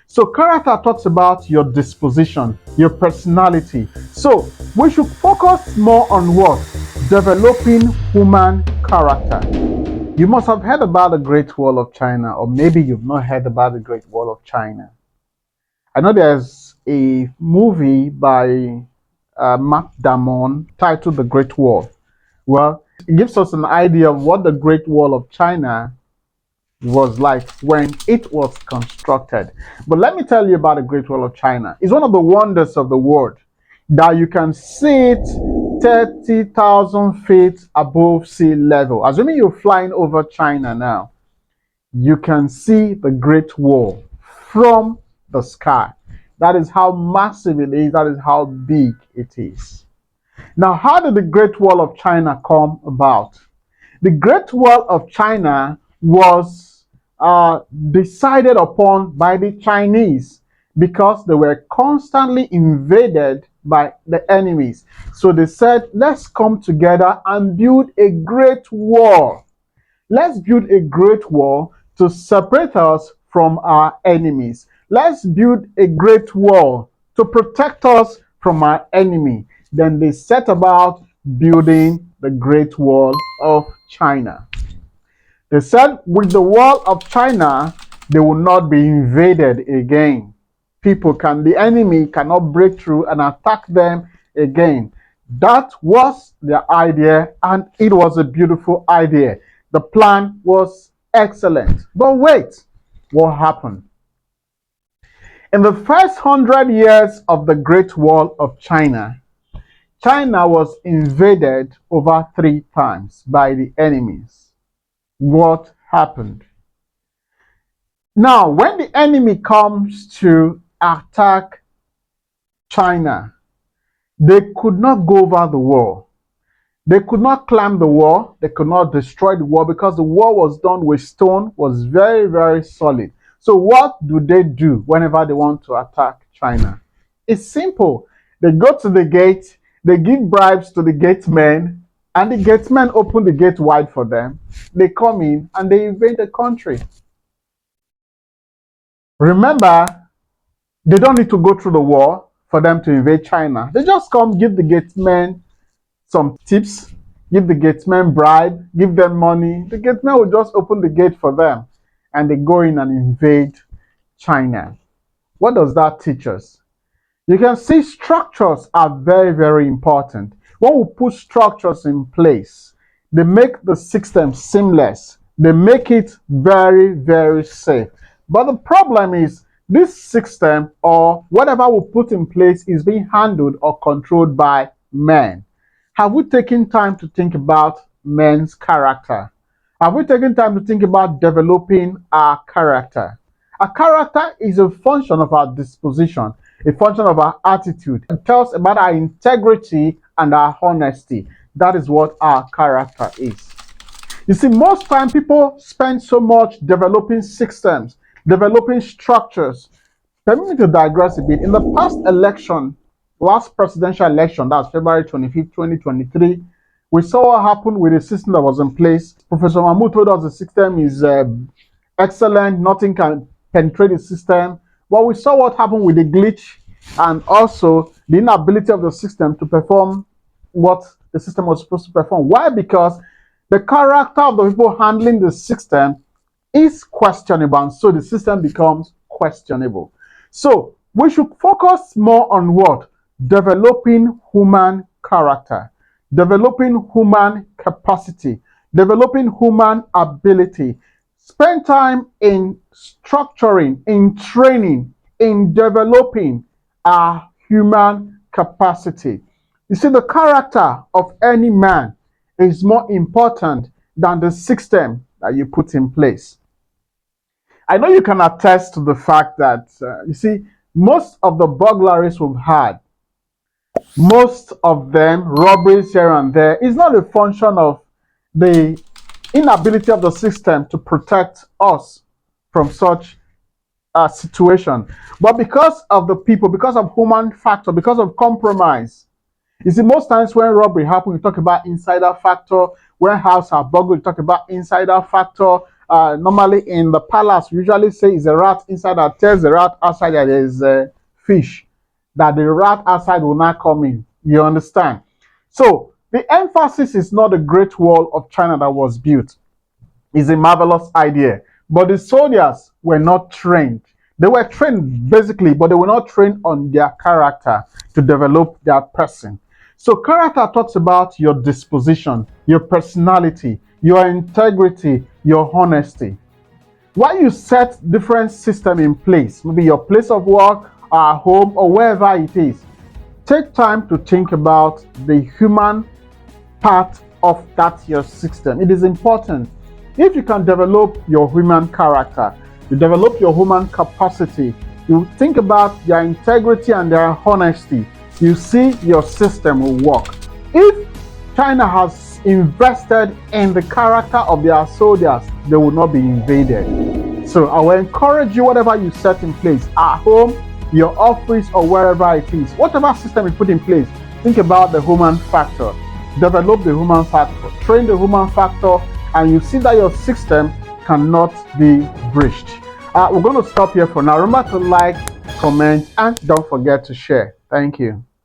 So character talks about your disposition, your personality. So we should focus more on what? Developing human character. You must have heard about the Great Wall of China, or maybe you've not heard about the Great Wall of China. I know there's a movie by Matt Damon titled The Great Wall. Well, it gives us an idea of what the Great Wall of China was like when it was constructed. But let me tell you about the Great Wall of China. It's one of the wonders of the world that you can see it 30,000 feet above sea level. Assuming you're flying over China now, you can see the Great Wall from the sky. That is how massive it is. That is how big it is. Now, how did the Great Wall of China come about? The Great Wall of China was decided upon by the Chinese because they were constantly invaded by the enemies. So they said, let's come together and build a great wall. Let's build a great wall to separate us from our enemies. Let's build a great wall to protect us from our enemy. Then they set about building the Great Wall of China. They said with the Wall of China, they will not be invaded again. The enemy cannot break through and attack them again. That was their idea, and it was a beautiful idea. The plan was excellent. But wait, what happened? In the first 100 years of the Great Wall of China, China was invaded over 3 times by the enemies. What happened? Now, when the enemy comes to attack China, they could not go over the wall. They could not climb the wall. They could not destroy the wall because the wall was done with stone, was very, very solid. So what do they do whenever they want to attack China? It's simple. They go to the gate, they give bribes to the gatemen, and the gatemen open the gate wide for them. They come in and they invade the country. Remember, they don't need to go through the wall for them to invade China. They just come, give the gatemen some tips, give the gatemen bribe, give them money. The gatemen will just open the gate for them and they go in and invade China. What does that teach us? You can see structures are very, very important. When we put structures in place, they make the system seamless. They make it very, very safe. But the problem is this system or whatever we put in place is being handled or controlled by men. Have we taken time to think about men's character? Have we taken time to think about developing our character? Our character is a function of our disposition, a function of our attitude. It tells about our integrity and our honesty. That is what our character is. You see, most time people spend so much developing systems, developing structures. Permit me to digress a bit. In the past election, last presidential election, that's February 25th, 2023, we saw what happened with the system that was in place. Professor Mahmoud told us the system is excellent, nothing can penetrate the system. But we saw what happened with the glitch and also the inability of the system to perform what the system was supposed to perform. Why? Because the character of the people handling the system is questionable, and so the system becomes questionable. So we should focus more on what? Developing human character, developing human capacity, developing human ability. Spend time in structuring, in training, in developing our human capacity. You see, the character of any man is more important than the system that you put in place. I know you can attest to the fact that, you see, most of the burglaries we've had, most of them, robberies here and there, is not a function of the inability of the system to protect us from such a situation, but because of the people, because of human factor, because of compromise. You see, most times when robbery happens, we talk about insider factor. When houses are burgled, we talk about insider factor. Normally in the palace, we usually say it's a rat inside that tells the rat outside that there is a fish, that the rat outside will not come in. You understand? So the emphasis is not the Great Wall of China that was built. It's a marvelous idea. But the soldiers were not trained. They were trained basically, but they were not trained on their character to develop their person. So character talks about your disposition, your personality, your integrity, your honesty. While you set different system in place, maybe your place of work, or home, or wherever it is, take time to think about the human part of that your system. It is important. If you can develop your human character, you develop your human capacity, you think about their integrity and their honesty, you see your system will work. If China has invested in the character of their soldiers, they will not be invaded. So I will encourage you, whatever you set in place at home, your office, or wherever it is, whatever system you put in place, think about the human factor. Develop the human factor, train the human factor, and you see that your system cannot be breached. We're going to stop here for now. Remember to like, comment, and don't forget to share. Thank you.